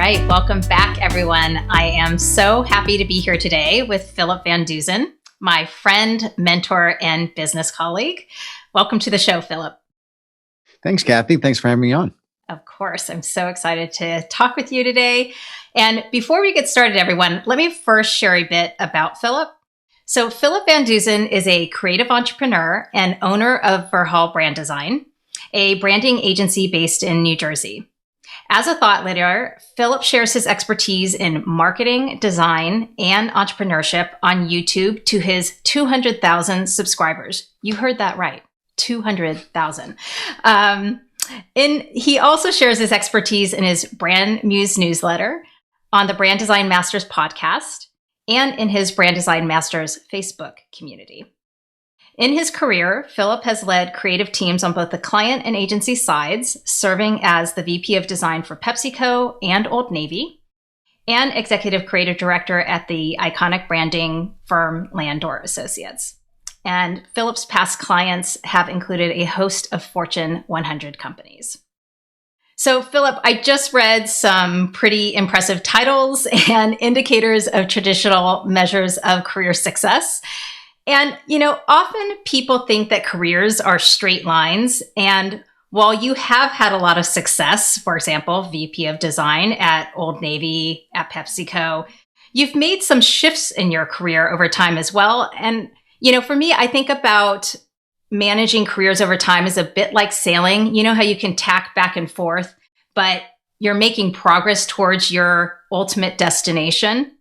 right, welcome back, everyone. I am so happy to be here today with Philip VanDusen, my friend, mentor, and business colleague. Welcome to the show, Philip. Thanks, Kathy. Thanks for having me on. Of course. I'm so excited to talk with you today. And before we get started, everyone, let me first share a bit about Philip. So Philip VanDusen is a creative entrepreneur and owner of Verhal Brand Design, a branding agency based in New Jersey. As a thought leader, Philip shares his expertise in marketing, design, and entrepreneurship on YouTube to his 200,000 subscribers. You heard that right, 200,000. He also shares his expertise in his Brand Muse newsletter, on the Brand Design Masters podcast, and in his Brand Design Masters Facebook community. In his career, Philip has led creative teams on both the client and agency sides, serving as the VP of Design for PepsiCo and Old Navy, and Executive Creative Director at the iconic branding firm Landor Associates. And Philip's past clients have included a host of Fortune 100 companies. So, Philip, I just read some pretty impressive titles and indicators of traditional measures of career success. And, often people think that careers are straight lines. And while you have had a lot of success, for example, VP of Design at Old Navy, at PepsiCo, you've made some shifts in your career over time as well. And, for me, I think about managing careers over time as a bit like sailing. You know how you can tack back and forth, but you're making progress towards your ultimate destination.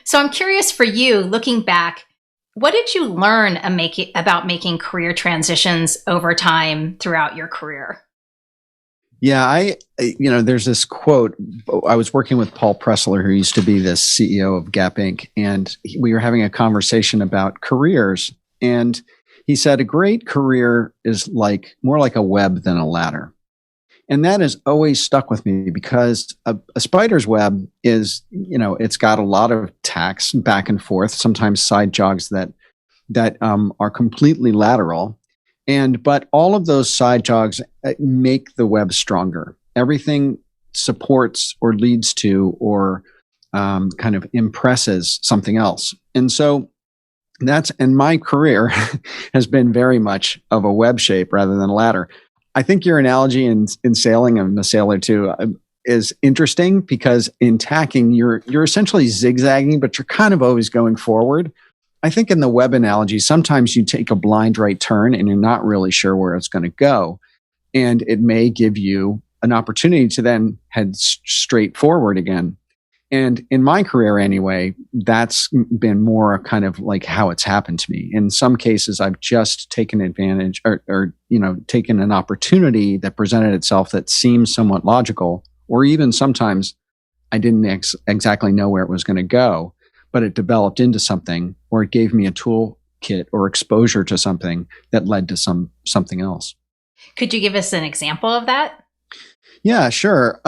So I'm curious for you, looking back, what did you learn about making career transitions over time throughout your career? Yeah, there's this quote. I was working with Paul Pressler, who used to be the CEO of Gap Inc., and we were having a conversation about careers. And he said, a great career is more like a web than a ladder. And that has always stuck with me because a spider's web is, it's got a lot of tacks back and forth, sometimes side jogs that are completely lateral. But all of those side jogs make the web stronger. Everything supports or leads to or kind of impresses something else. And so and my career has been very much of a web shape rather than a ladder. I think your analogy in sailing, I'm a sailor too, is interesting because in tacking, you're essentially zigzagging, but you're kind of always going forward. I think in the web analogy, sometimes you take a blind right turn and you're not really sure where it's going to go. And it may give you an opportunity to then head straight forward again. And in my career anyway, that's been more kind of like how it's happened to me. In some cases, I've just taken advantage or taken an opportunity that presented itself that seems somewhat logical, or even sometimes I didn't exactly know where it was going to go, but it developed into something, or it gave me a toolkit or exposure to something that led to something else. Could you give us an example of that? Yeah, sure.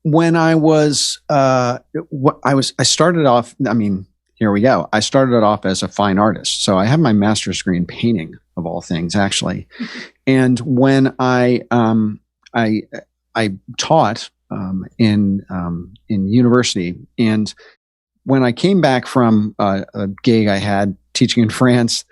When I started off, here we go. I started off as a fine artist. So I have my master's degree in painting, of all things, actually. And when I taught in university, and when I came back from a gig I had teaching in France,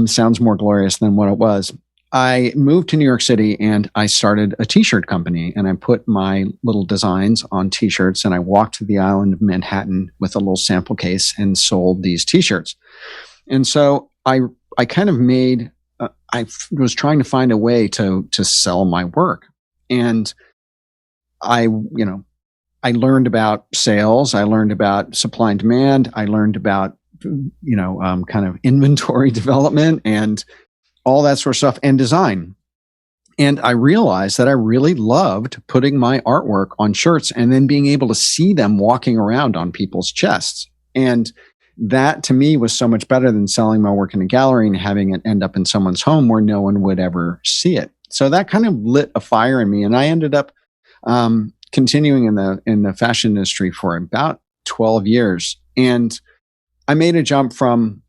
sounds more glorious than what it was. I moved to New York City and I started a t-shirt company, and I put my little designs on t-shirts, and I walked to the island of Manhattan with a little sample case and sold these t-shirts. And so I kind of I was trying to find a way to sell my work. And I learned about sales. I learned about supply and demand. I learned about, kind of inventory development and all that sort of stuff, and design. And I realized that I really loved putting my artwork on shirts and then being able to see them walking around on people's chests. And that to me was so much better than selling my work in a gallery and having it end up in someone's home where no one would ever see it. So that kind of lit a fire in me. And I ended up continuing in the fashion industry for about 12 years. And I made a jump from,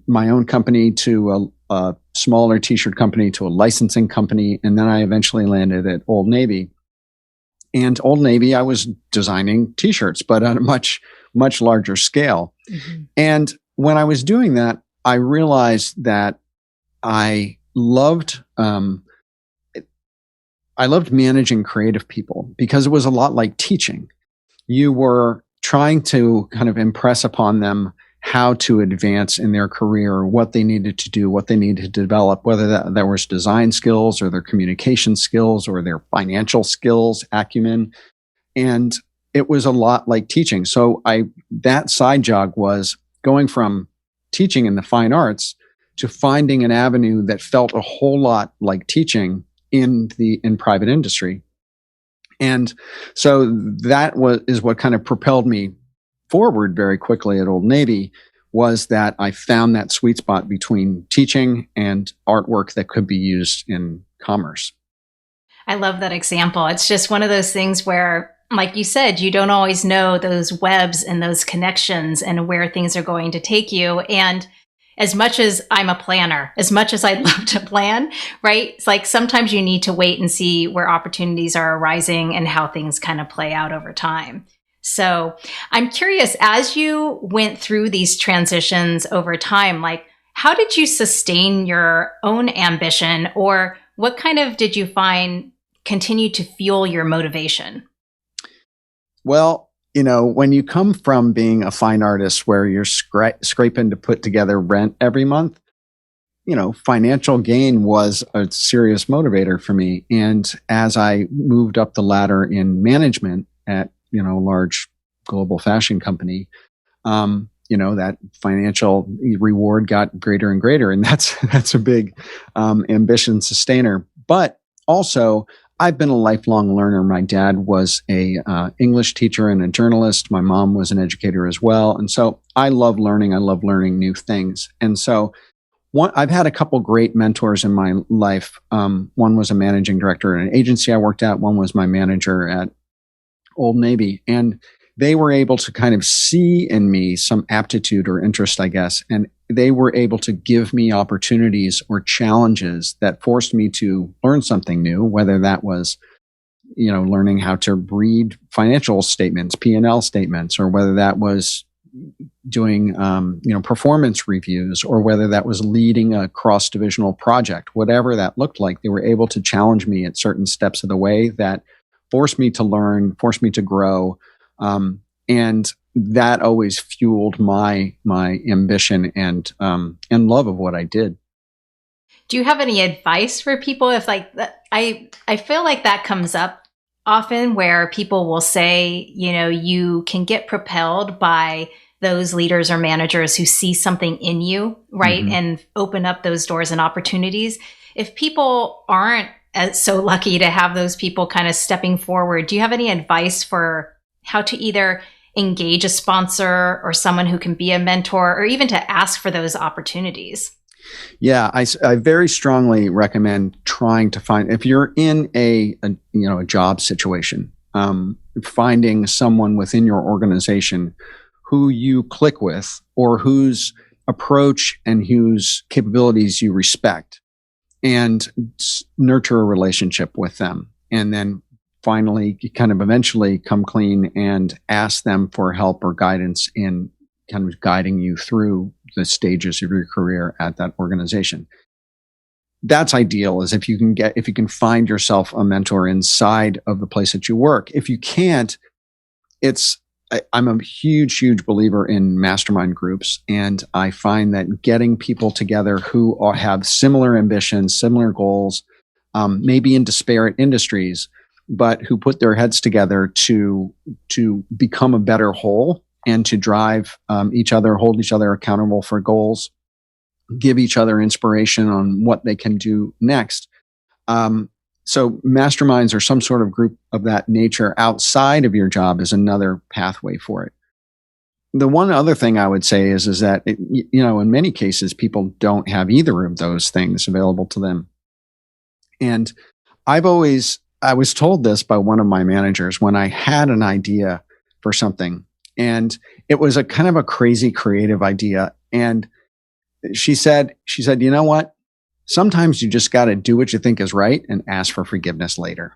my own company to a smaller t-shirt company to a licensing company. And then I eventually landed at Old Navy. And Old Navy, I was designing t-shirts, but on a much, much larger scale. Mm-hmm. And when I was doing that, I realized that I loved managing creative people because it was a lot like teaching. You were trying to kind of impress upon them how to advance in their career, what they needed to do, what they needed to develop, whether that was design skills or their communication skills or their financial skills, acumen. And it was a lot like teaching. So that side jog was going from teaching in the fine arts to finding an avenue that felt a whole lot like teaching in private industry. And so that is what kind of propelled me forward very quickly at Old Navy, was that I found that sweet spot between teaching and artwork that could be used in commerce. I love that example. It's just one of those things where, like you said, you don't always know those webs and those connections and where things are going to take you. And as much as I'm a planner, as much as I'd love to plan, right? It's like sometimes you need to wait and see where opportunities are arising and how things kind of play out over time. So I'm curious, as you went through these transitions over time, like how did you sustain your own ambition, or what kind of did you find continued to fuel your motivation? Well, when you come from being a fine artist where you're scraping to put together rent every month, financial gain was a serious motivator for me. And as I moved up the ladder in management at a large global fashion company, that financial reward got greater and greater. And that's a big ambition sustainer. But also, I've been a lifelong learner. My dad was a English teacher and a journalist. My mom was an educator as well. And so I love learning. I love learning new things. And so I've had a couple great mentors in my life. One was a managing director at an agency I worked at. One was my manager at Old Navy. And they were able to kind of see in me some aptitude or interest, I guess. And they were able to give me opportunities or challenges that forced me to learn something new, whether that was, learning how to read financial statements, P&L statements, or whether that was doing, performance reviews, or whether that was leading a cross-divisional project, whatever that looked like. They were able to challenge me at certain steps of the way that forced me to learn, forced me to grow. And that always fueled my ambition and love of what I did. Do you have any advice for people? If I feel like that comes up often, where people will say, you can get propelled by those leaders or managers who see something in you, right? Mm-hmm. And open up those doors and opportunities. If people aren't so lucky to have those people kind of stepping forward, do you have any advice for how to either engage a sponsor or someone who can be a mentor, or even to ask for those opportunities? Yeah, I very strongly recommend trying to find, if you're in a job situation, finding someone within your organization who you click with, or whose approach and whose capabilities you respect, and nurture a relationship with them. And then finally, kind of eventually come clean and ask them for help or guidance in kind of guiding you through the stages of your career at that organization. That's ideal, is if you can find yourself a mentor inside of the place that you work. If you can't, I'm a huge, huge believer in mastermind groups. And I find that getting people together who have similar ambitions, similar goals, maybe in disparate industries, but who put their heads together to become a better whole and to drive each other, hold each other accountable for goals, give each other inspiration on what they can do next. So masterminds or some sort of group of that nature outside of your job is another pathway for it. The one other thing I would say is that, in many cases, people don't have either of those things available to them. And I was told this by one of my managers when I had an idea for something, and it was a kind of a crazy creative idea. And she said, you know what? Sometimes you just got to do what you think is right and ask for forgiveness later.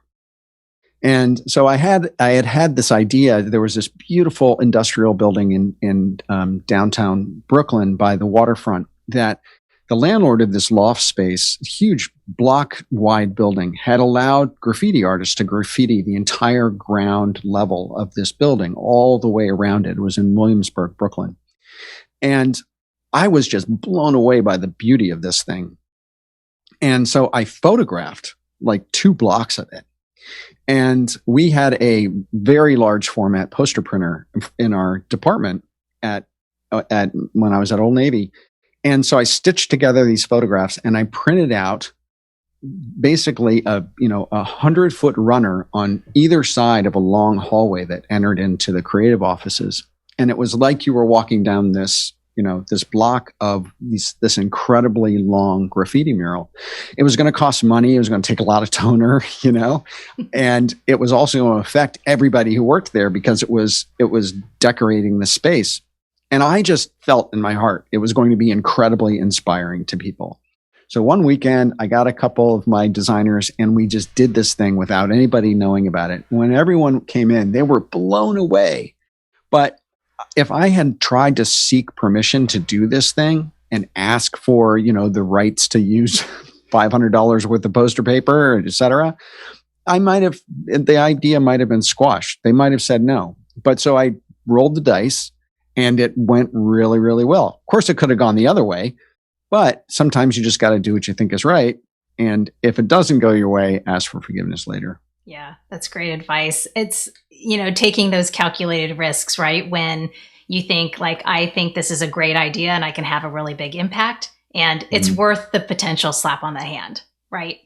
And so I had this idea. There was this beautiful industrial building in downtown Brooklyn by the waterfront that the landlord of this loft space, huge block-wide building, had allowed graffiti artists to graffiti the entire ground level of this building all the way around it. It was in Williamsburg, Brooklyn. And I was just blown away by the beauty of this thing. And so I photographed like 2 blocks of it. And we had a very large format poster printer in our department at when I was at Old Navy. And so I stitched together these photographs and I printed out basically a 100-foot runner on either side of a long hallway that entered into the creative offices. And it was like you were walking down this block of this incredibly long graffiti mural. It was going to cost money. It was going to take a lot of toner, and it was also going to affect everybody who worked there because it was decorating the space. And I just felt in my heart it was going to be incredibly inspiring to people. So one weekend, I got a couple of my designers and we just did this thing without anybody knowing about it. When everyone came in, they were blown away. But if I had tried to seek permission to do this thing and ask for, the rights to use $500 worth of poster paper, et cetera, the idea might have been squashed. They might have said no. But so I rolled the dice and it went really, really well. Of course, it could have gone the other way, but sometimes you just got to do what you think is right. And if it doesn't go your way, ask for forgiveness later. Yeah, that's great advice. It's, taking those calculated risks, right? When you think like, I think this is a great idea and I can have a really big impact and it's worth the potential slap on the hand, right?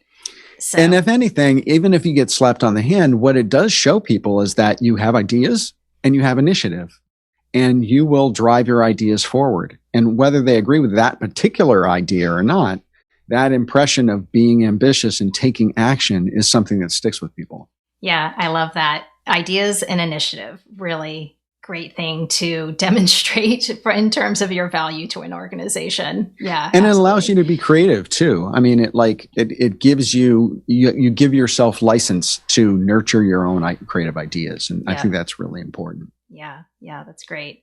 So, and if anything, even if you get slapped on the hand, what it does show people is that you have ideas and you have initiative and you will drive your ideas forward. And whether they agree with that particular idea or not, that impression of being ambitious and taking action is something that sticks with people. Yeah, I love that. Ideas and initiative, really great thing to demonstrate in terms of your value to an organization. Yeah. And absolutely. It allows you to be creative too. I mean, it gives you give yourself license to nurture your own creative ideas. And I think that's really important. Yeah. Yeah. That's great.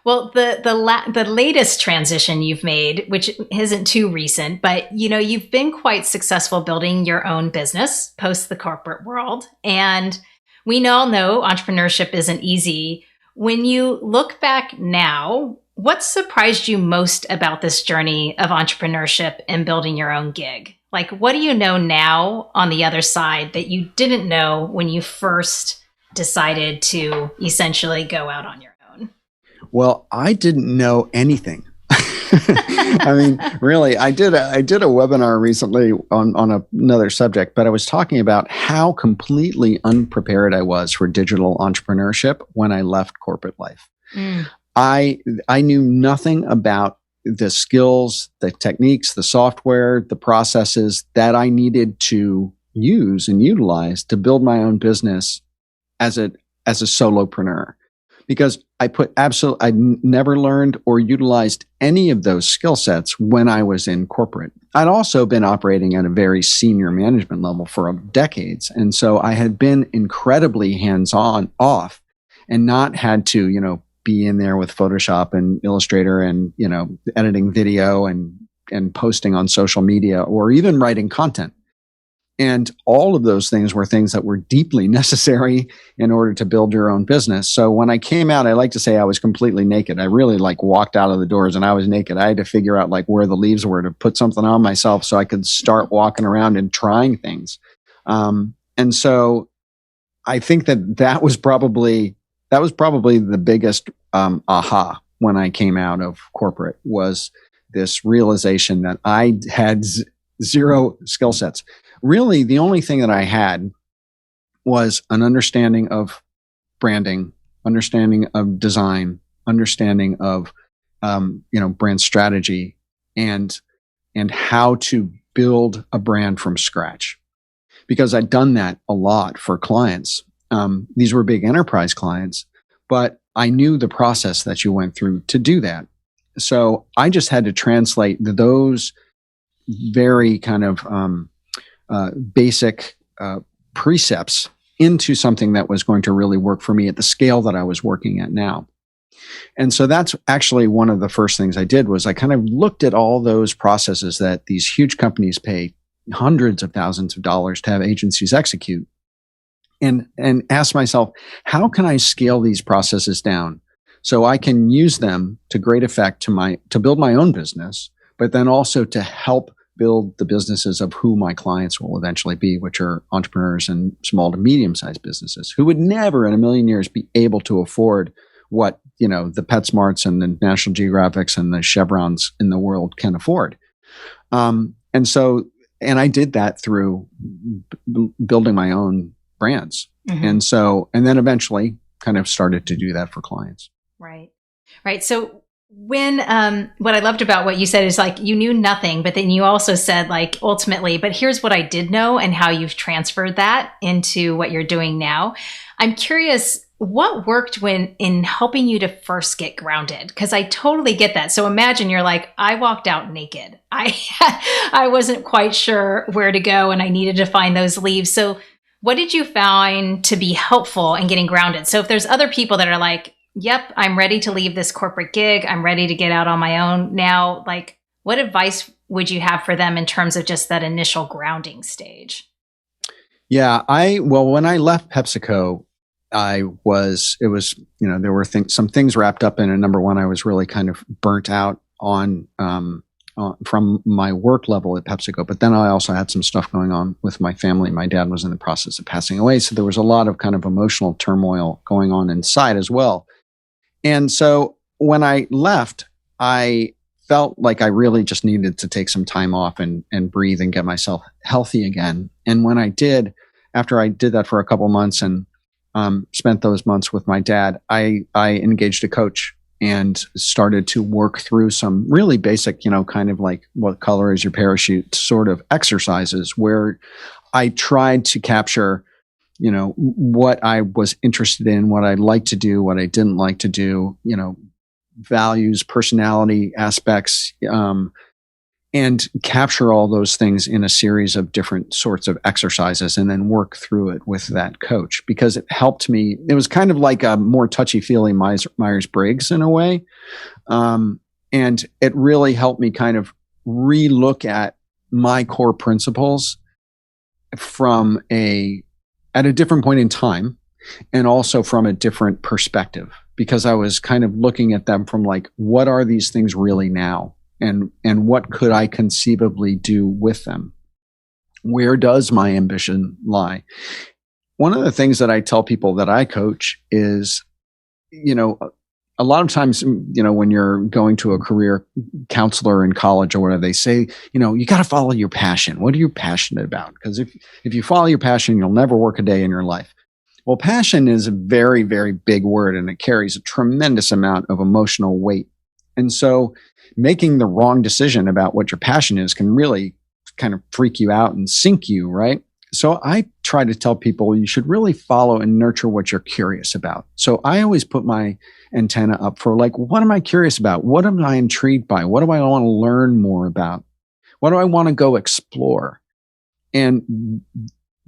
Well, the latest transition you've made, which isn't too recent, but you've been quite successful building your own business post the corporate world. And we all know entrepreneurship isn't easy. When you look back now, what surprised you most about this journey of entrepreneurship and building your own gig? Like, what do you know now on the other side that you didn't know when you first decided to essentially go out on your own? Well, I didn't know anything. I mean, really, I did a webinar recently on another subject, but I was talking about how completely unprepared I was for digital entrepreneurship when I left corporate life. I knew nothing about the skills, the techniques, the software, the processes that I needed to use and utilize to build my own business as a solopreneur. Because I never learned or utilized any of those skill sets when I was in corporate. I'd also been operating at a very senior management level for decades. And so I had been incredibly hands-on off and not had to, be in there with Photoshop and Illustrator and, editing video and posting on social media or even writing content. And all of those things were things that were deeply necessary in order to build your own business. So when I came out, I like to say I was completely naked. I really walked out of the doors and I was naked. I had to figure out where the leaves were to put something on myself so I could start walking around and trying things. And so I think that was probably the biggest aha when I came out of corporate, was this realization that I had zero skill sets. Really, the only thing that I had was an understanding of branding, understanding of design, understanding of brand strategy, and how to build a brand from scratch. Because I'd done that a lot for clients. These were big enterprise clients, but I knew the process that you went through to do that. So I just had to translate those very kind of basic precepts into something that was going to really work for me at the scale that I was working at now. And so that's actually one of the first things I did was I kind of looked at all those processes that these huge companies pay hundreds of thousands of dollars to have agencies execute, and asked myself, how can I scale these processes down so I can use them to great effect to build my own business, but then also to help build the businesses of who my clients will eventually be, which are entrepreneurs and small to medium-sized businesses who would never in a million years be able to afford what, the PetSmarts and the National Geographics and the Chevrons in the world can afford. And I did that through building my own brands. Mm-hmm. And then eventually kind of started to do that for clients. Right. Right. So when, what I loved about what you said is like, you knew nothing, but then you also said like, ultimately, but here's what I did know and how you've transferred that into what you're doing now. I'm curious, what worked in helping you to first get grounded? Because I totally get that. So imagine you're like, I walked out naked. I wasn't quite sure where to go and I needed to find those leaves. So what did you find to be helpful in getting grounded? So if there's other people that are like, yep, I'm ready to leave this corporate gig, I'm ready to get out on my own now, like what advice would you have for them in terms of just that initial grounding stage? Yeah, when I left PepsiCo, there were some things wrapped up in it. Number one, I was really kind of burnt out from my work level at PepsiCo, but then I also had some stuff going on with my family. My dad was in the process of passing away, so there was a lot of kind of emotional turmoil going on inside as well. And so when I left, I felt like I really just needed to take some time off and breathe and get myself healthy again. And when I did, after I did that for a couple months and spent those months with my dad, I engaged a coach and started to work through some really basic, kind of like what color is your parachute sort of exercises where I tried to capture, what I was interested in, what I liked to do, what I didn't like to do, values, personality aspects, and capture all those things in a series of different sorts of exercises and then work through it with that coach because it helped me. It was kind of like a more touchy-feely Myers-Briggs in a way. And it really helped me kind of relook at my core principles at a different point in time and also from a different perspective because I was kind of looking at them from like, what are these things really now? And what could I conceivably do with them? Where does my ambition lie? One of the things that I tell people that I coach is, a lot of times, when you're going to a career counselor in college or whatever, they say, you got to follow your passion. What are you passionate about? Because if you follow your passion, you'll never work a day in your life. Well, passion is a very, very big word and it carries a tremendous amount of emotional weight. And so making the wrong decision about what your passion is can really kind of freak you out and sink you, right? So I try to tell people you should really follow and nurture what you're curious about. So I always put my antenna up for like, what am I curious about? What am I intrigued by? What do I want to learn more about? What do I want to go explore? And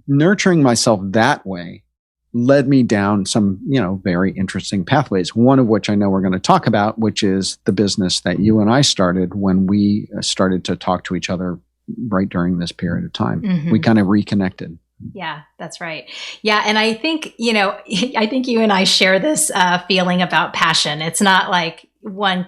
nurturing myself that way led me down some, very interesting pathways. One of which I know we're going to talk about, which is the business that you and I started when we started to talk to each other right during this period of time. Mm-hmm. We kind of reconnected. Yeah, that's right. Yeah. And I think, I think you and I share this feeling about passion. It's not like one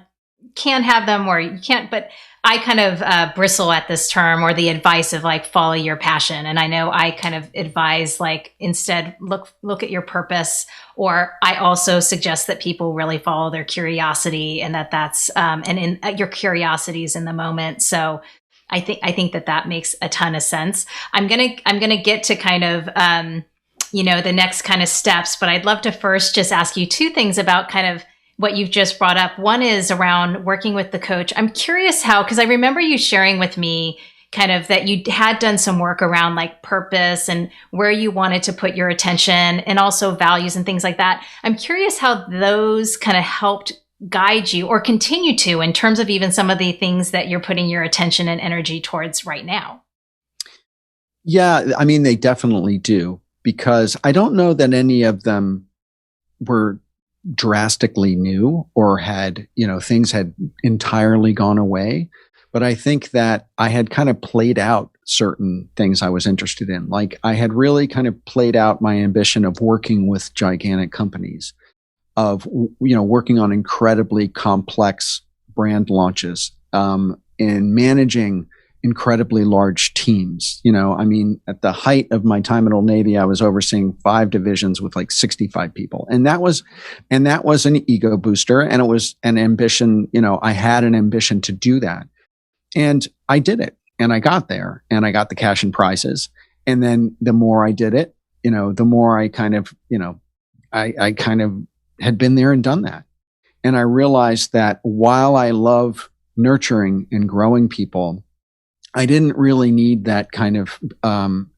can have them or you can't, but I kind of bristle at this term or the advice of like, follow your passion. And I know I kind of advise like, instead look at your purpose, or I also suggest that people really follow their curiosity and that's, and in your curiosities in the moment. So I think that makes a ton of sense. I'm going to get to kind of, the next kind of steps, but I'd love to first just ask you two things about kind of what you've just brought up. One is around working with the coach. I'm curious because I remember you sharing with me kind of that you had done some work around like purpose and where you wanted to put your attention and also values and things like that. I'm curious how those kind of helped guide you or continue to in terms of even some of the things that you're putting your attention and energy towards right now. Yeah, I mean, they definitely do. because I don't know that any of them were drastically new or had, things had entirely gone away. But I think that I had kind of played out certain things I was interested in. Like I had really kind of played out my ambition of working with gigantic companies, of, working on incredibly complex brand launches, and managing incredibly large teams. At the height of my time at Old Navy, I was overseeing 5 divisions with like 65 people. And that was an ego booster. And it was an ambition. I had an ambition to do that. And I did it, and I got there, and I got the cash and prizes. And then the more I did it, the more I kind of, I kind of had been there and done that. And I realized that while I love nurturing and growing people, I didn't really need that kind of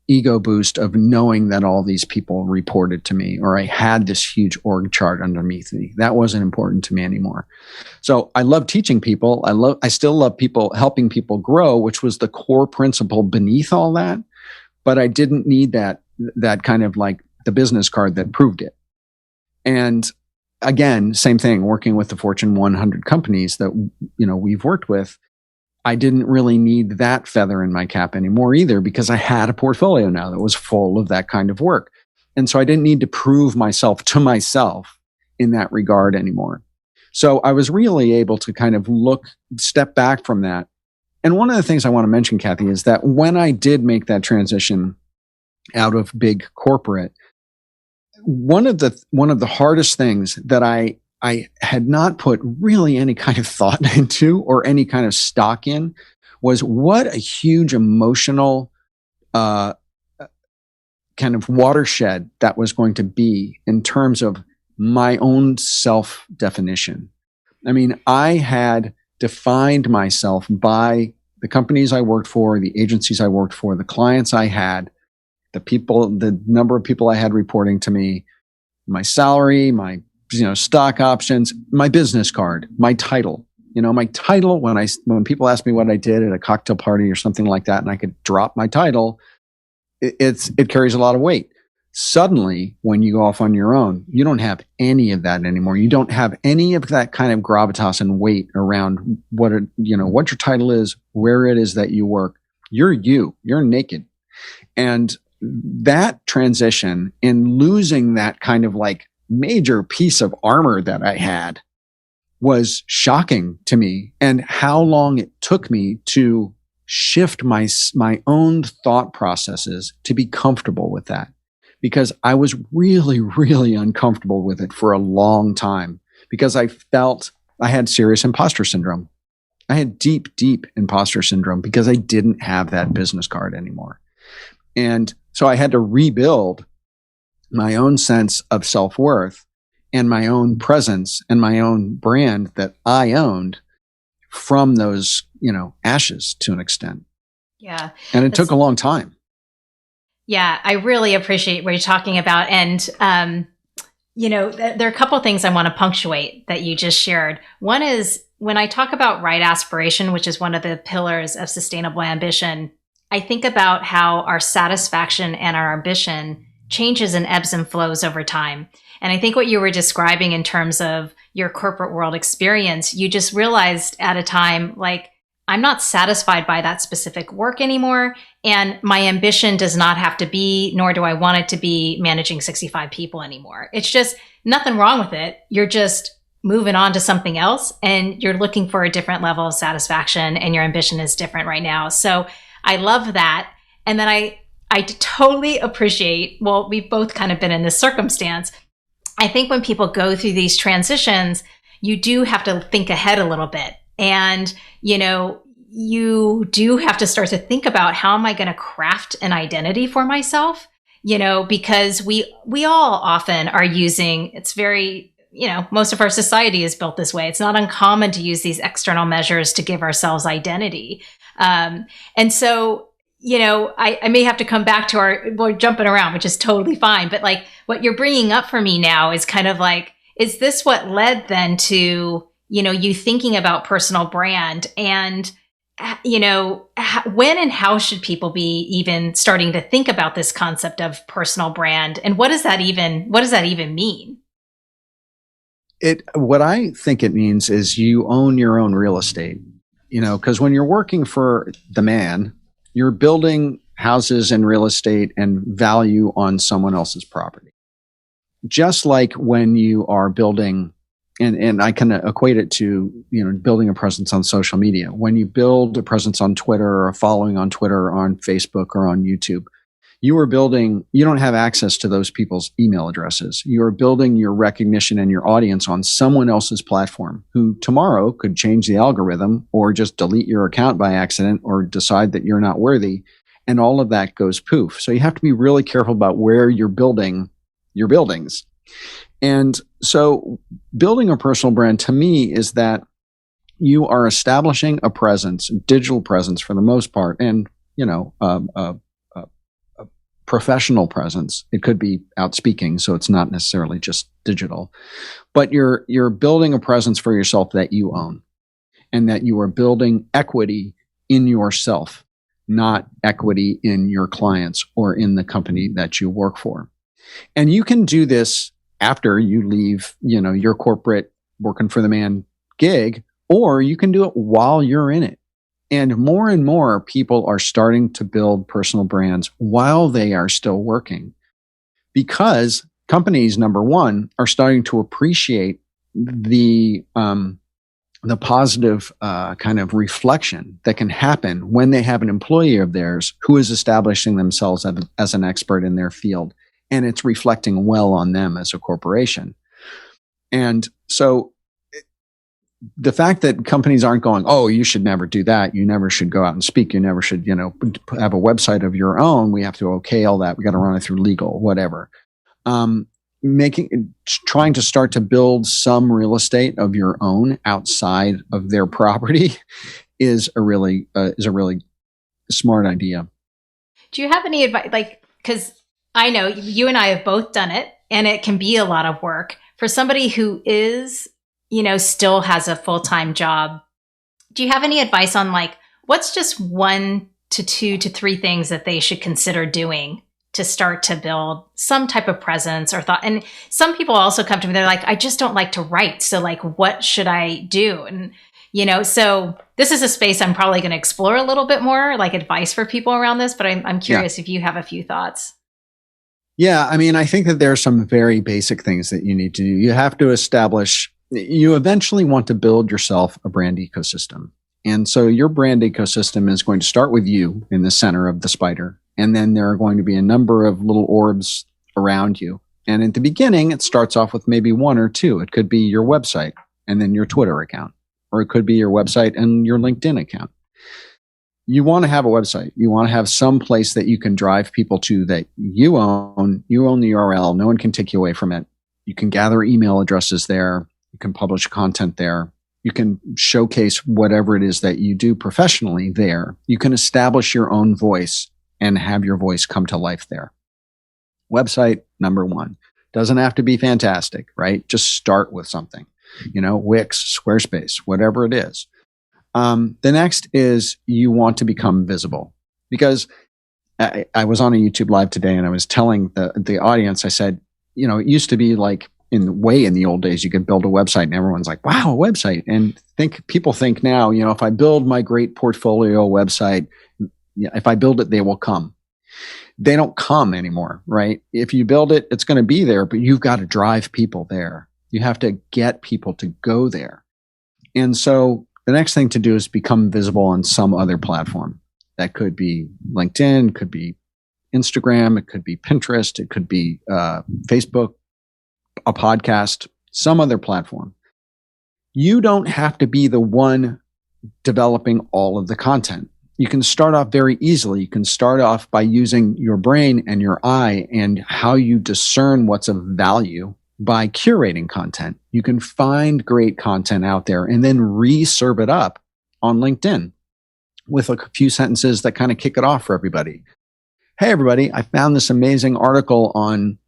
ego boost of knowing that all these people reported to me, or I had this huge org chart underneath me. That wasn't important to me anymore. So I love teaching people. I still love people, helping people grow, which was the core principle beneath all that. But I didn't need that kind of like the business card that proved it. And again, same thing, working with the Fortune 100 companies that, we've worked with. I didn't really need that feather in my cap anymore either, because I had a portfolio now that was full of that kind of work. And so I didn't need to prove myself to myself in that regard anymore. So I was really able to kind of step back from that. And one of the things I want to mention, Kathy, is that when I did make that transition out of big corporate, one of the hardest things that I had not put really any kind of thought into or any kind of stock in was what a huge emotional kind of watershed that was going to be in terms of my own self-definition. I mean, I had defined myself by the companies I worked for, the agencies I worked for, the clients I had, the number of people I had reporting to me, my salary, my stock options, my business card, my title. My title, when people ask me what I did at a cocktail party or something like that, and I could drop my title, it carries a lot of weight. Suddenly, when you go off on your own, you don't have any of that anymore. You don't have any of that kind of gravitas and weight around what your title is, where it is that you work. You're naked. And that transition, in losing that kind of like major piece of armor that I had, was shocking to me, and how long it took me to shift my own thought processes to be comfortable with that, because I was really, really uncomfortable with it for a long time, because I felt I had serious imposter syndrome. I had deep, deep imposter syndrome because I didn't have that business card anymore. And so I had to rebuild my own sense of self-worth and my own presence and my own brand that I owned from those, ashes to an extent. Yeah. And it took a long time. Yeah, I really appreciate what you're talking about. And, there are a couple of things I want to punctuate that you just shared. One is when I talk about right aspiration, which is one of the pillars of sustainable ambition, I think about how our satisfaction and our ambition changes and ebbs and flows over time. And I think what you were describing in terms of your corporate world experience, you just realized at a time, like, I'm not satisfied by that specific work anymore. And my ambition does not have to be, nor do I want it to be, managing 65 people anymore. It's just nothing wrong with it. You're just moving on to something else, and you're looking for a different level of satisfaction, and your ambition is different right now. So I love that. And then I totally appreciate, well, we've both kind of been in this circumstance. I think when people go through these transitions, you do have to think ahead a little bit. And, you do have to start to think about, how am I going to craft an identity for myself? Because we all often are using, it's very, most of our society is built this way. It's not uncommon to use these external measures to give ourselves identity. And so, I may have to come back to we're jumping around, which is totally fine. But like what you're bringing up for me now is kind of like, is this what led then to, you thinking about personal brand? And when and how should people be even starting to think about this concept of personal brand, and what does that even mean? What I think it means is you own your own real estate, because when you're working for the man, you're building houses and real estate and value on someone else's property. Just like when you are building, and I can equate it to, building a presence on social media. When you build a presence on Twitter or a following on Twitter or on Facebook or on YouTube, you don't have access to those people's email addresses. You are building your recognition and your audience on someone else's platform who tomorrow could change the algorithm or just delete your account by accident or decide that you're not worthy. And all of that goes poof. So you have to be really careful about where you're building your buildings. And so building a personal brand to me is that you are establishing a presence, digital presence for the most part, and, a professional presence. It could be out speaking, so it's not necessarily just digital, but you're building a presence for yourself that you own, and that you are building equity in yourself, not equity in your clients or in the company that you work for. And you can do this after you leave, your corporate working for the man gig, or you can do it while you're in it. And more people are starting to build personal brands while they are still working, because companies, number one, are starting to appreciate the positive kind of reflection that can happen when they have an employee of theirs who is establishing themselves as an expert in their field, and it's reflecting well on them as a corporation. And so the fact that companies aren't going, oh, you should never do that. You never should go out and speak. You never should, have a website of your own. We have to okay all that. We got to run it through legal, whatever. Trying to start to build some real estate of your own outside of their property is a really smart idea. Do you have any advice? Because I know you and I have both done it, and it can be a lot of work for somebody who is, still has a full-time job. Do you have any advice on what's just 1 to 2 to 3 things that they should consider doing to start to build some type of presence or thought? And some people also come to me, they're like, I just don't like to write. So what should I do? And, so this is a space I'm probably going to explore a little bit more, advice for people around this, but I'm curious if you have a few thoughts. Yeah. I mean, I think that there are some very basic things that you need to do. You have to you eventually want to build yourself a brand ecosystem. And so your brand ecosystem is going to start with you in the center of the spider. And then there are going to be a number of little orbs around you. And at the beginning, it starts off with maybe 1 or 2. It could be your website and then your Twitter account, or it could be your website and your LinkedIn account. You want to have a website. You want to have some place that you can drive people to that you own. You own the URL. No one can take you away from it. You can gather email addresses there. You can publish content there. You can showcase whatever it is that you do professionally there. You can establish your own voice and have your voice come to life there. Website, number 1. Doesn't have to be fantastic, right? Just start with something. Wix, Squarespace, whatever it is. The next is you want to become visible, because I was on a YouTube live today and I was telling the audience, I said, it used to be in the old days, you could build a website and everyone's like, wow, a website. And people think now, if I build my great portfolio website, if I build it, they will come. They don't come anymore, right? If you build it, it's going to be there, but you've got to drive people there. You have to get people to go there. And so the next thing to do is become visible on some other platform. That could be LinkedIn, could be Instagram, it could be Pinterest, it could be Facebook, a podcast, some other platform. You don't have to be the one developing all of the content. You can start off very easily. You can start off by using your brain and your eye and how you discern what's of value by curating content. You can find great content out there and then re-serve it up on LinkedIn with a few sentences that kind of kick it off for everybody. Hey, everybody, I found this amazing article on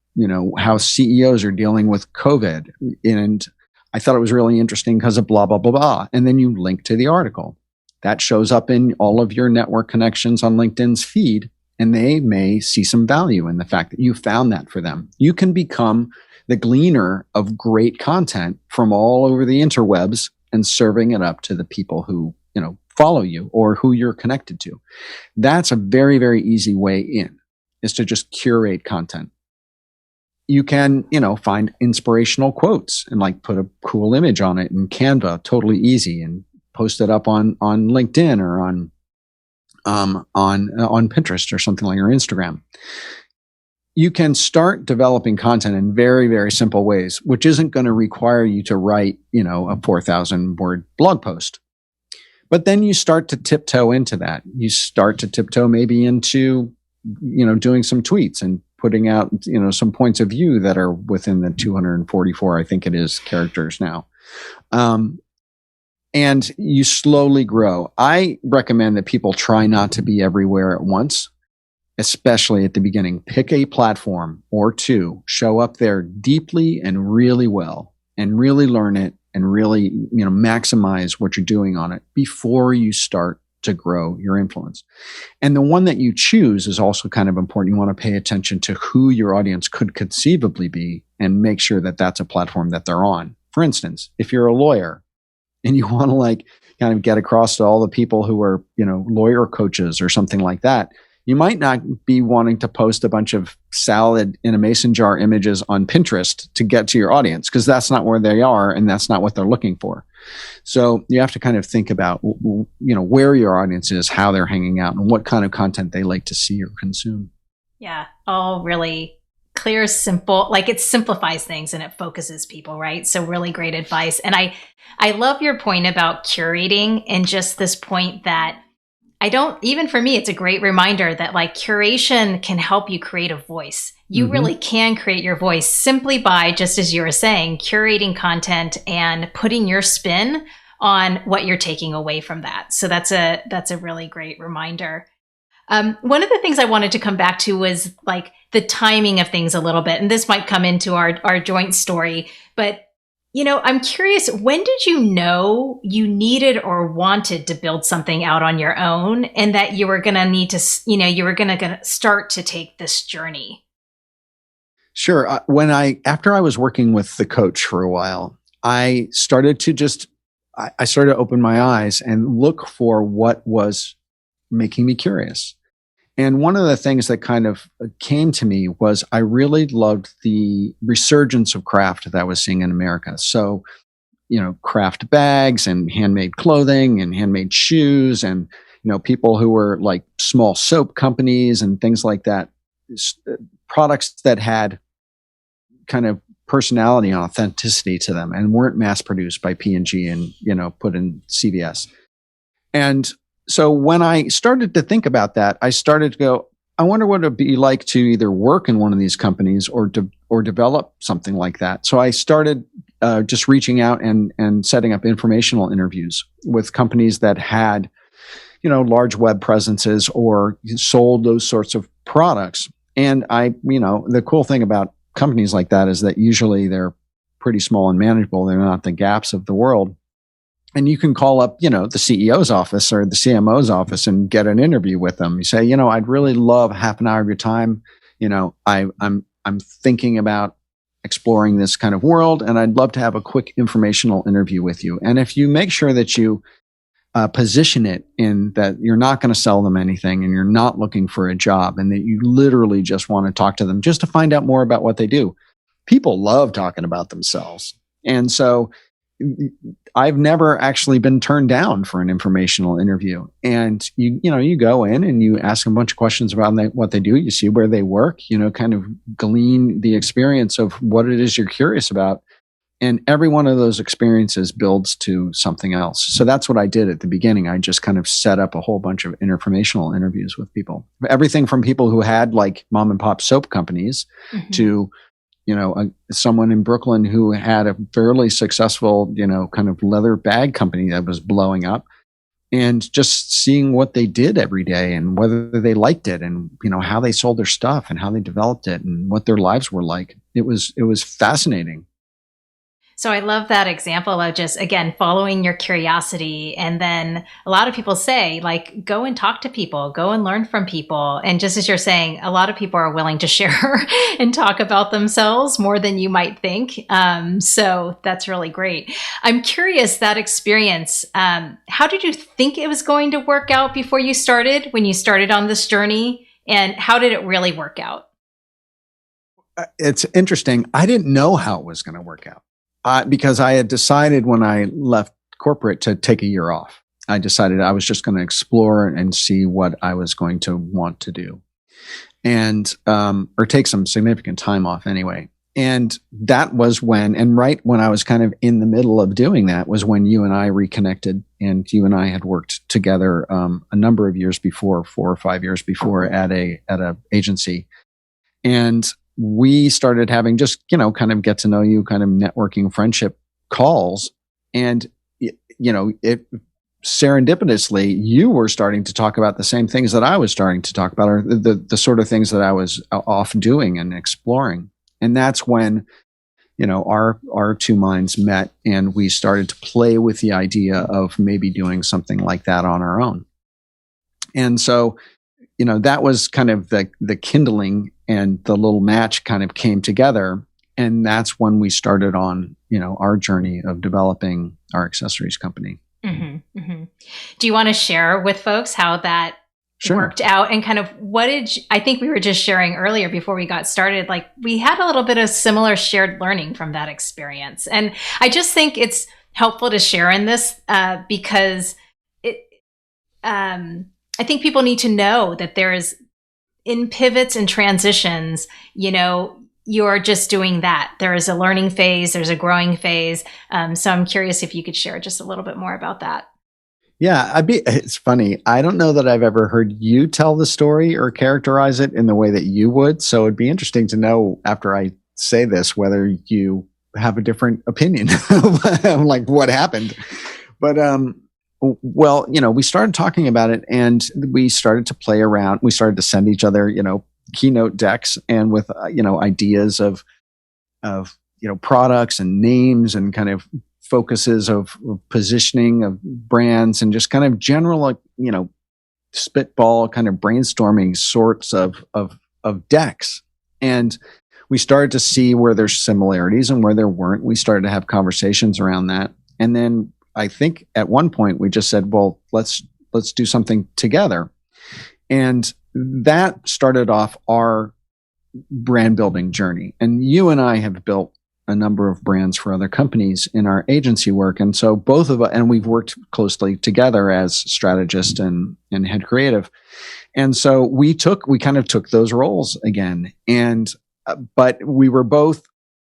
how CEOs are dealing with COVID. And I thought it was really interesting because of blah, blah, blah, blah. And then you link to the article. That shows up in all of your network connections on LinkedIn's feed, and they may see some value in the fact that you found that for them. You can become the gleaner of great content from all over the interwebs and serving it up to the people who, follow you or who you're connected to. That's a very, very easy way in, is to just curate content. You can, find inspirational quotes and put a cool image on it in Canva, totally easy, and post it up on LinkedIn or on Pinterest or something like, or Instagram. You can start developing content in very, very simple ways, which isn't going to require you to write, a 4,000 word blog post. But then you start to tiptoe into that. You start to tiptoe maybe into, doing some tweets and putting out, some points of view that are within the 244, I think it is, characters now. And you slowly grow. I recommend that people try not to be everywhere at once, especially at the beginning. Pick a platform or two, show up there deeply and really well, and really learn it and really, maximize what you're doing on it before you start to grow your influence. And the one that you choose is also kind of important. You want to pay attention to who your audience could conceivably be and make sure that that's a platform that they're on. For instance, if you're a lawyer and you want to kind of get across to all the people who are, lawyer coaches or something like that, you might not be wanting to post a bunch of salad in a mason jar images on Pinterest to get to your audience, because that's not where they are and that's not what they're looking for. So you have to kind of think about, where your audience is, how they're hanging out, and what kind of content they like to see or consume. Yeah, all really clear, simple, it simplifies things and it focuses people, right? So really great advice. And I love your point about curating, and just this point that even for me, it's a great reminder that curation can help you create a voice. You really can create your voice simply by, just as you were saying, curating content and putting your spin on what you're taking away from that. So that's a really great reminder. One of the things I wanted to come back to was the timing of things a little bit. And this might come into our joint story, but I'm curious, when did you know you needed or wanted to build something out on your own, and that you were going to need to, you were going to start to take this journey? Sure. After I was working with the coach for a while, I started to open my eyes and look for what was making me curious. And one of the things that kind of came to me was I really loved the resurgence of craft that I was seeing in America. So, craft bags and handmade clothing and handmade shoes, and, people who were small soap companies and things like that, products that had kind of personality and authenticity to them and weren't mass produced by P&G and, put in CVS. And so when I started to think about that, I started to go, I wonder what it'd be like to either work in one of these companies or develop something like that. So I started just reaching out and setting up informational interviews with companies that had, large web presences or sold those sorts of products. And the cool thing about companies like that is that usually they're pretty small and manageable. They're not the Gaps of the world. And you can call up, the CEO's office or the CMO's office and get an interview with them. You say, I'd really love half an hour of your time. I'm thinking about exploring this kind of world, and I'd love to have a quick informational interview with you. And if you make sure that you position it in that you're not going to sell them anything and you're not looking for a job, and that you literally just want to talk to them just to find out more about what they do. People love talking about themselves. And so I've never actually been turned down for an informational interview. And you go in and you ask them a bunch of questions about what they do. You see where they work, kind of glean the experience of what it is you're curious about. And every one of those experiences builds to something else. So that's what I did at the beginning. I just kind of set up a whole bunch of informational interviews with people. Everything from people who had mom and pop soap companies to someone in Brooklyn who had a fairly successful, kind of leather bag company that was blowing up, and just seeing what they did every day and whether they liked it, and, how they sold their stuff and how they developed it and what their lives were like. It was fascinating. So I love that example of just, again, following your curiosity. And then a lot of people say, like, go and talk to people, go and learn from people. And just as you're saying, a lot of people are willing to share and talk about themselves more than you might think. So that's really great. I'm curious, that experience, how did you think it was going to work out before you started, when you started on this journey? And how did it really work out? It's interesting. I didn't know how it was going to work out. Because I had decided when I left corporate to take a year off. I decided I was just going to explore and see what I was going to want to do, and or take some significant time off anyway. And that was right when I was kind of in the middle of doing that was when you and I reconnected, and you and I had worked together a number of years before, 4 or 5 years before, at a agency, and we started having just, kind of get to know you, kind of networking friendship calls. And, it serendipitously, you were starting to talk about the same things that I was starting to talk about, or the sort of things that I was off doing and exploring. And that's when, our two minds met, and we started to play with the idea of maybe doing something like that on our own. And so, that was kind of the kindling, and the little match kind of came together. And that's when we started on, our journey of developing our accessories company. Mm-hmm, mm-hmm. Do you want to share with folks how that worked out, and kind of I think we were just sharing earlier before we got started, like we had a little bit of similar shared learning from that experience. And I just think it's helpful to share in this because I think people need to know that there is, in pivots and transitions, you're just doing that. There is a learning phase, there's a growing phase. So I'm curious if you could share just a little bit more about that. Yeah, it's funny. I don't know that I've ever heard you tell the story or characterize it in the way that you would. So it'd be interesting to know after I say this, whether you have a different opinion like what happened. But, well, we started talking about it, and we started to play around. We started to send each other, keynote decks, and with, ideas of, products and names and kind of focuses of positioning of brands, and just kind of general, spitball kind of brainstorming sorts of decks. And we started to see where there's similarities and where there weren't. We started to have conversations around that. And then I think at one point we just said, well, let's do something together. And that started off our brand building journey. And you and I have built a number of brands for other companies in our agency work. And so both of us, and we've worked closely together as strategist and head creative. And so we kind of took those roles again. And, but we were both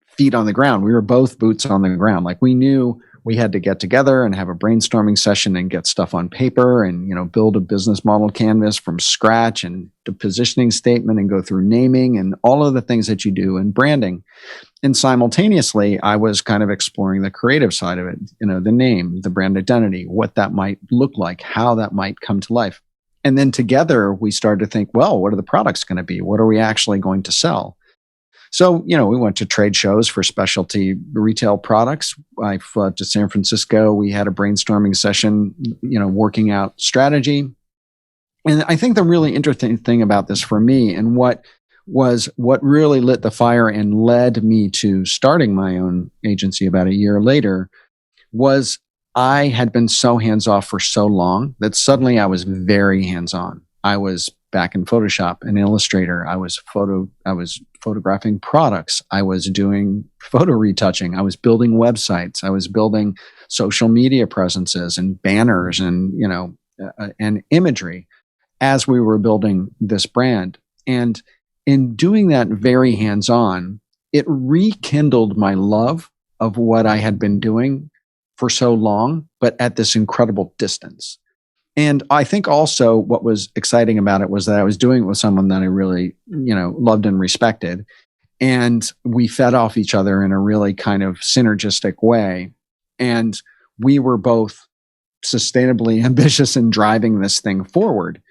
feet on the ground. We were both boots on the ground. Like, we knew we had to get together and have a brainstorming session and get stuff on paper and, build a business model canvas from scratch, and the positioning statement, and go through naming and all of the things that you do in branding. And simultaneously, I was kind of exploring the creative side of it, the name, the brand identity, what that might look like, how that might come to life. And then together we started to think, well, what are the products going to be? What are we actually going to sell? So, we went to trade shows for specialty retail products. I flew to San Francisco. We had a brainstorming session, working out strategy. And I think the really interesting thing about this for me, and what really lit the fire and led me to starting my own agency about a year later, was I had been so hands-off for so long that suddenly I was very hands-on. I was back in Photoshop and Illustrator. I was photographing products. I was doing photo retouching. I was building websites. I was building social media presences and banners and, and imagery as we were building this brand. And in doing that very hands-on, it rekindled my love of what I had been doing for so long, but at this incredible distance. And I think also what was exciting about it was that I was doing it with someone that I really, loved and respected. And we fed off each other in a really kind of synergistic way. And we were both sustainably ambitious in driving this thing forward.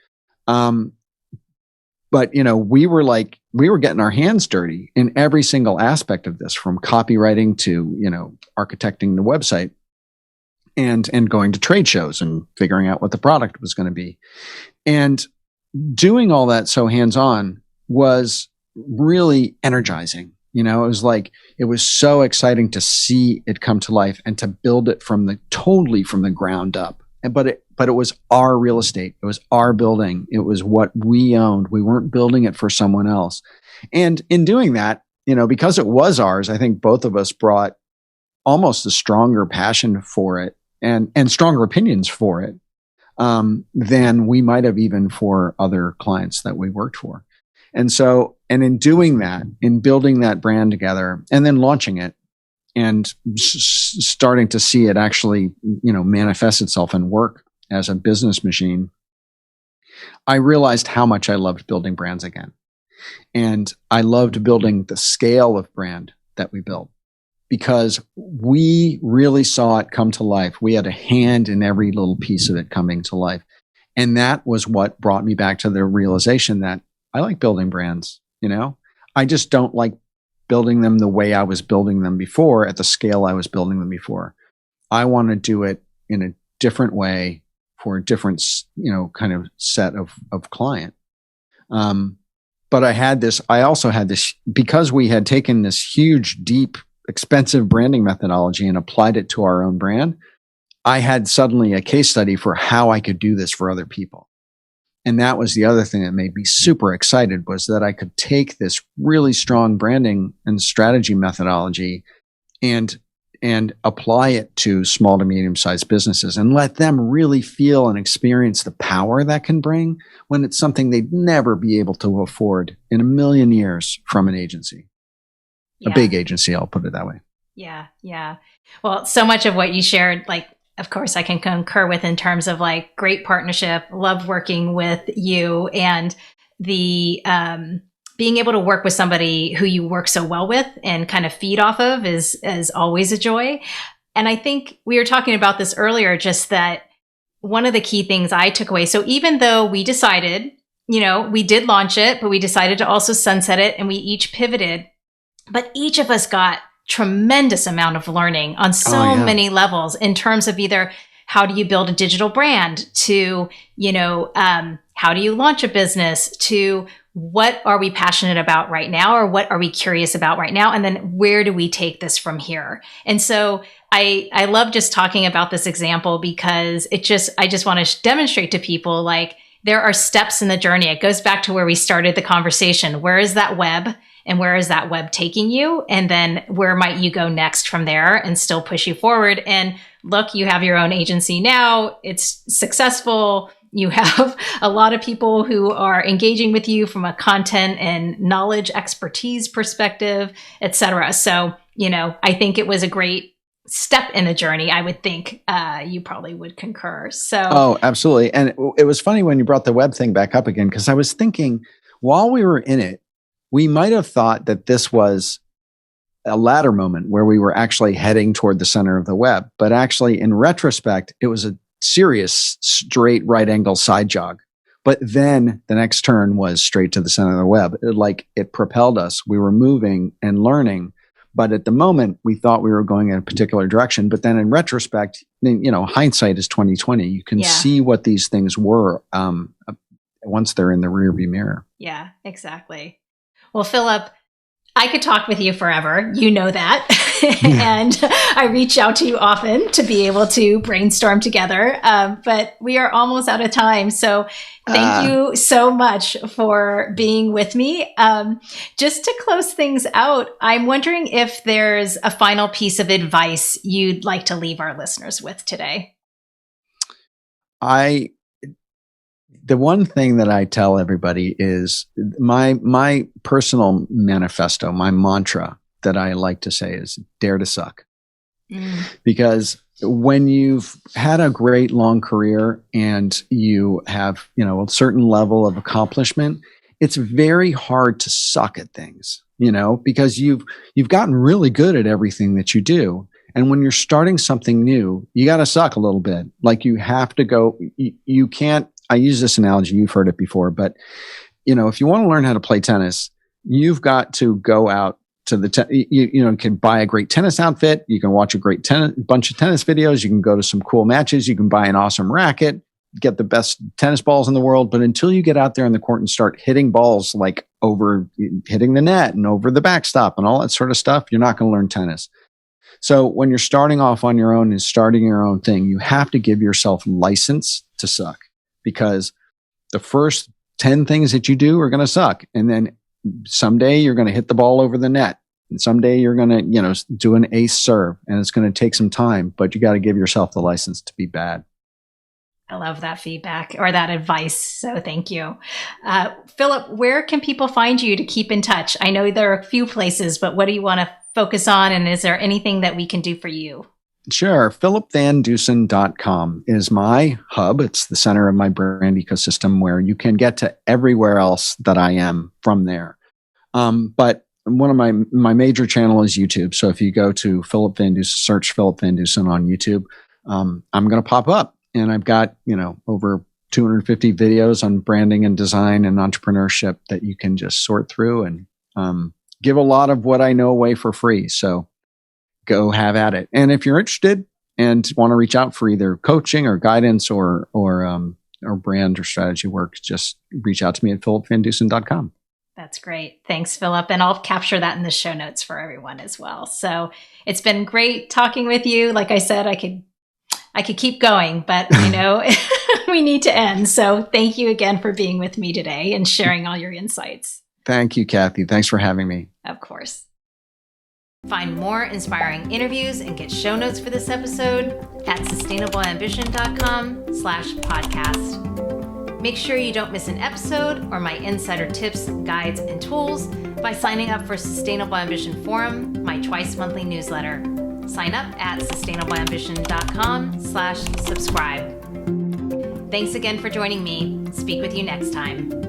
But, we were getting our hands dirty in every single aspect of this, from copywriting to, architecting the website and going to trade shows and figuring out what the product was going to be. And doing all that so hands-on was really energizing. It was so exciting to see it come to life and to build it totally from the ground up. But it was our real estate. It was our building. It was what we owned. We weren't building it for someone else. And in doing that, because it was ours, I think both of us brought almost a stronger passion for it and stronger opinions for it than we might have even for other clients that we worked for. And in doing that, in building that brand together and then launching it and starting to see it actually, manifest itself and work as a business machine, I realized how much I loved building brands again. And I loved building the scale of brand that we built because we really saw it come to life. We had a hand in every little piece of it coming to life. And that was what brought me back to the realization that I like building brands. I just don't like building them the way I was building them before, at the scale I was building them before. I want to do it in a different way for a different, kind of set of client. But I also had this, because we had taken this huge, deep, expensive branding methodology and applied it to our own brand. I had suddenly a case study for how I could do this for other people. And that was the other thing that made me super excited, was that I could take this really strong branding and strategy methodology and apply it to small to medium-sized businesses and let them really feel and experience the power that can bring when it's something they'd never be able to afford in a million years from an agency. Yeah. A big agency, I'll put it that way. Yeah. Yeah. Well, so much of what you shared, of course, I can concur with in terms of great partnership, love working with you, and the being able to work with somebody who you work so well with and kind of feed off of is always a joy. And I think we were talking about this earlier, just that one of the key things I took away. So even though we decided, we did launch it, but we decided to also sunset it and we each pivoted, but each of us got tremendous amount of learning on so many levels in terms of either how do you build a digital brand to, how do you launch a business to what are we passionate about right now or what are we curious about right now? And then where do we take this from here? And so I love just talking about this example because I just want to demonstrate to people there are steps in the journey. It goes back to where we started the conversation. Where is that web? And where is that web taking you? And then where might you go next from there and still push you forward? And look, you have your own agency now. It's successful. You have a lot of people who are engaging with you from a content and knowledge expertise perspective, et cetera. So, I think it was a great step in the journey. I would think you probably would concur. So, oh, absolutely. And it was funny when you brought the web thing back up again, because I was thinking while we were in it, we might have thought that this was a latter moment where we were actually heading toward the center of the web. But actually, in retrospect, it was a serious straight right angle side jog. But then the next turn was straight to the center of the web. It propelled us. We were moving and learning. But at the moment, we thought we were going in a particular direction. But then in retrospect, hindsight is 2020. You can see what these things were once they're in the rearview mirror. Yeah, exactly. Well, Philip, I could talk with you forever. You know that. And I reach out to you often to be able to brainstorm together. But we are almost out of time. So thank you so much for being with me. Just to close things out, I'm wondering if there's a final piece of advice you'd like to leave our listeners with today. The one thing that I tell everybody is my personal manifesto, my mantra that I like to say is dare to suck. Because when you've had a great long career and you have, a certain level of accomplishment, it's very hard to suck at things, because you've gotten really good at everything that you do. And when you're starting something new, you got to suck a little bit. You have to go, you can't. I use this analogy, you've heard it before, but if you want to learn how to play tennis, you've got to go out to the, you can buy a great tennis outfit. You can watch a great bunch of tennis videos. You can go to some cool matches. You can buy an awesome racket, get the best tennis balls in the world. But until you get out there on the court and start hitting balls like hitting the net and over the backstop and all that sort of stuff, you're not going to learn tennis. So when you're starting off on your own and starting your own thing, you have to give yourself license to suck, because the first 10 things that you do are going to suck. And then someday you're going to hit the ball over the net. And someday you're going to, do an ace serve, and it's going to take some time, but you got to give yourself the license to be bad. I love that feedback or that advice. So thank you. Philip, where can people find you to keep in touch? I know there are a few places, but what do you want to focus on? And is there anything that we can do for you? Sure. PhilipVanDusen.com is my hub. It's the center of my brand ecosystem where you can get to everywhere else that I am from there. But one of my major channel is YouTube. So if you go to Philip VanDusen, search Philip VanDusen on YouTube, I'm going to pop up. And I've got, over 250 videos on branding and design and entrepreneurship that you can just sort through and give a lot of what I know away for free. So go have at it. And if you're interested and want to reach out for either coaching or guidance or brand or strategy work, just reach out to me at philipvandusen.com. That's great. Thanks, Philip. And I'll capture that in the show notes for everyone as well. So it's been great talking with you. Like I said, I could keep going, but I know we need to end. So thank you again for being with me today and sharing all your insights. Thank you, Kathy. Thanks for having me. Of course. Find more inspiring interviews and get show notes for this episode at sustainableambition.com/podcast. Make sure you don't miss an episode or my insider tips, guides, and tools by signing up for Sustainable Ambition Forum, my twice monthly newsletter. Sign up at sustainableambition.com/subscribe. Thanks again for joining me. Speak with you next time.